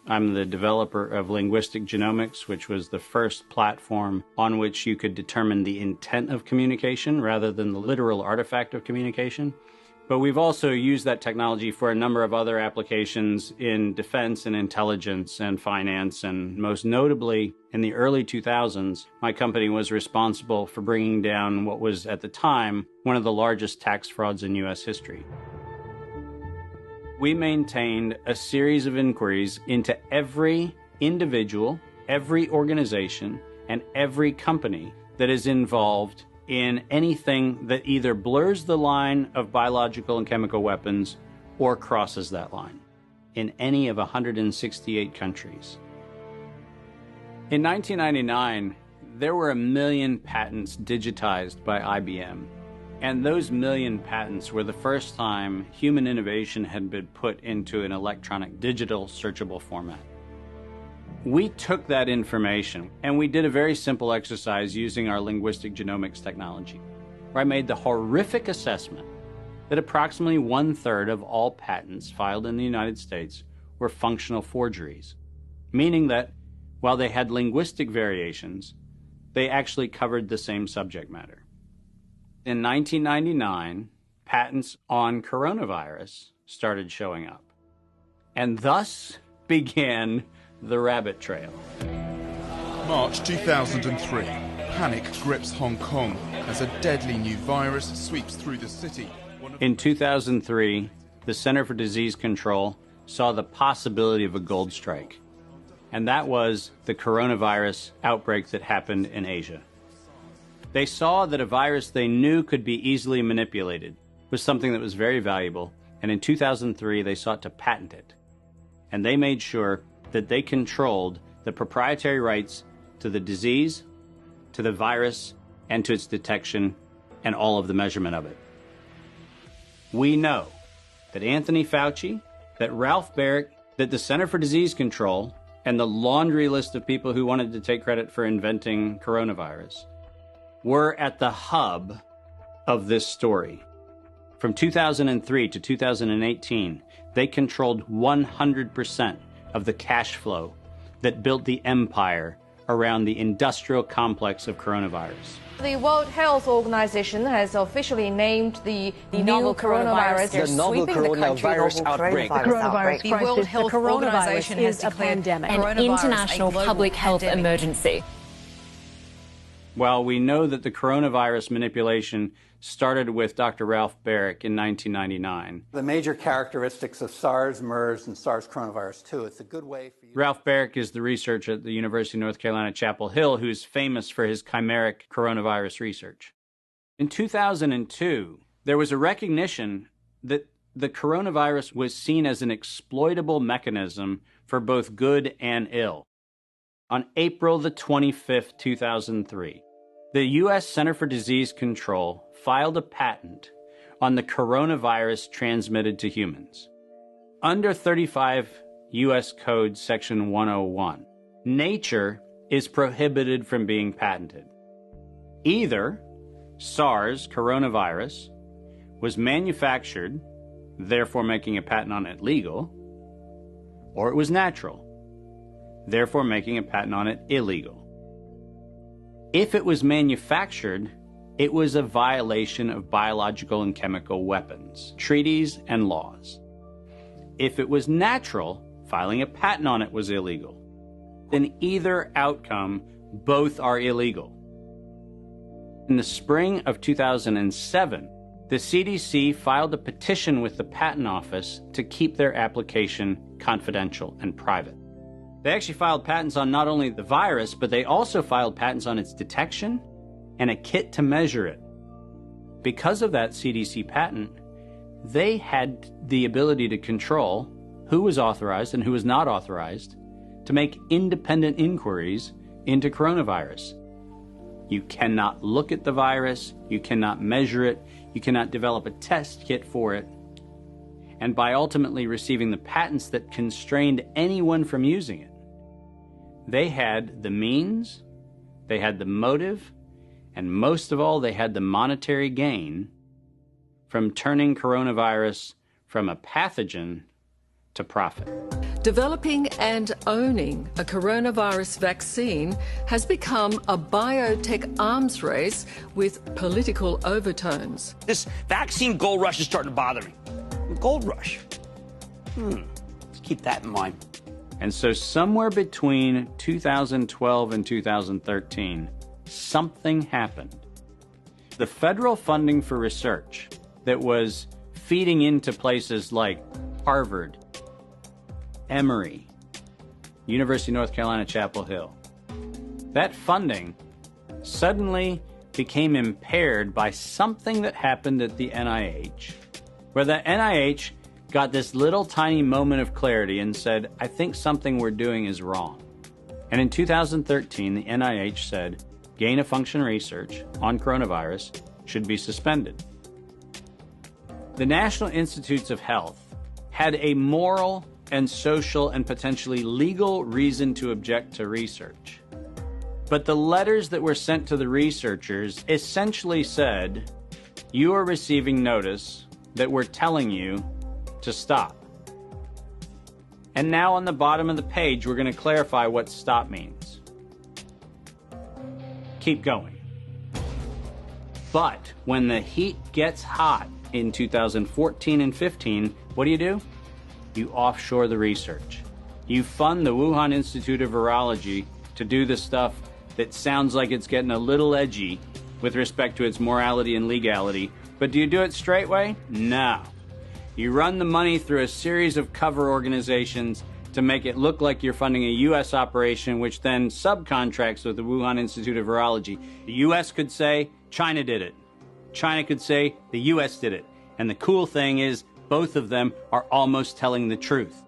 I'm the developer of Linguistic Genomics, which was the first platform on which you could determine the intent of communication rather than the literal artifact of communication. But we've also used that technology for a number of other applications in defense and intelligence and finance, and most notably, in the early 2000s, my company was responsible for bringing down what was, at the time, one of the largest tax frauds in U.S. history. We maintained a series of inquiries into every individual, every organization, and every company that is involved in anything that either blurs the line of biological and chemical weapons or crosses that line in any of 168 countries. In 1999, there were 1 million patents digitized by IBM, and those 1 million patents were the first time human innovation had been put into an electronic digital searchable format. We took that information and we did a very simple exercise using our linguistic genomics technology, where I made the horrific assessment that approximately 1/3 of all patents filed in the United States were functional forgeries, meaning that while they had linguistic variations, they actually covered the same subject matter. In 1999, patents on coronavirus started showing up, and thus began the rabbit trail. March 2003. Panic grips Hong Kong as a deadly new virus sweeps through the city. In 2003, the Center for Disease Control saw the possibility of a gold strike, and that was the coronavirus outbreak that happened in Asia. They saw that a virus they knew could be easily manipulated was something that was very valuable, and in 2003 they sought to patent it. And they made sure that they controlled the proprietary rights to the disease, to the virus, and to its detection, and all of the measurement of it. We know that Anthony Fauci, that Ralph Baric, that the Center for Disease Control, and the laundry list of people who wanted to take credit for inventing coronavirus were at the hub of this story. From 2003 to 2018, they controlled 100% of the cash flow that built the empire around the industrial complex of coronavirus. The World Health Organization has officially named the novel coronavirus the novel coronavirus outbreak. The World Health Organization is a pandemic, an international public health emergency. While we know that the coronavirus manipulation started with Dr. Ralph Baric in 1999. The major characteristics of SARS, MERS, and SARS coronavirus 2, it's a good way for you... Ralph Baric is the researcher at the University of North Carolina, Chapel Hill, who is famous for his chimeric coronavirus research. In 2002, there was a recognition that the coronavirus was seen as an exploitable mechanism for both good and ill. On April the 25th, 2003, the U.S. Center for Disease Control filed a patent on the coronavirus transmitted to humans. Under 35 U.S. Code Section 101, nature is prohibited from being patented. Either SARS coronavirus was manufactured, therefore making a patent on it legal, or it was natural, therefore making a patent on it illegal. If it was manufactured, it was a violation of biological and chemical weapons, treaties, and laws. If it was natural, filing a patent on it was illegal. In either outcome, both are illegal. In the spring of 2007, the CDC filed a petition with the Patent Office to keep their application confidential and private. They actually filed patents on not only the virus, but they also filed patents on its detection and a kit to measure it. Because of that CDC patent, they had the ability to control who was authorized and who was not authorized to make independent inquiries into coronavirus. You cannot look at the virus, you cannot measure it, you cannot develop a test kit for it. And by ultimately receiving the patents that constrained anyone from using it, they had the means, they had the motive, and most of all, they had the monetary gain from turning coronavirus from a pathogen to profit. Developing and owning a coronavirus vaccine has become a biotech arms race with political overtones. This vaccine gold rush is starting to bother me. Gold rush. Let's keep that in mind. And so somewhere between 2012 and 2013, something happened. The federal funding for research that was feeding into places like Harvard, Emory, University of North Carolina, Chapel Hill, that funding suddenly became impaired by something that happened at the NIH, where the NIH got this little tiny moment of clarity and said, I think something we're doing is wrong. And in 2013, the NIH said, gain-of-function research on coronavirus should be suspended. The National Institutes of Health had a moral and social and potentially legal reason to object to research. But the letters that were sent to the researchers essentially said, you are receiving notice that we're telling you to stop. And now on the bottom of the page, we're going to clarify what stop means. Keep going. But when the heat gets hot in 2014 and 15, what do? You offshore the research. You fund the Wuhan Institute of Virology to do the stuff that sounds like it's getting a little edgy with respect to its morality and legality. But do you do it straight way? No. You run the money through a series of cover organizations to make it look like you're funding a U.S. operation, which then subcontracts with the Wuhan Institute of Virology. The U.S. could say, China did it. China could say, the U.S. did it. And the cool thing is, both of them are almost telling the truth.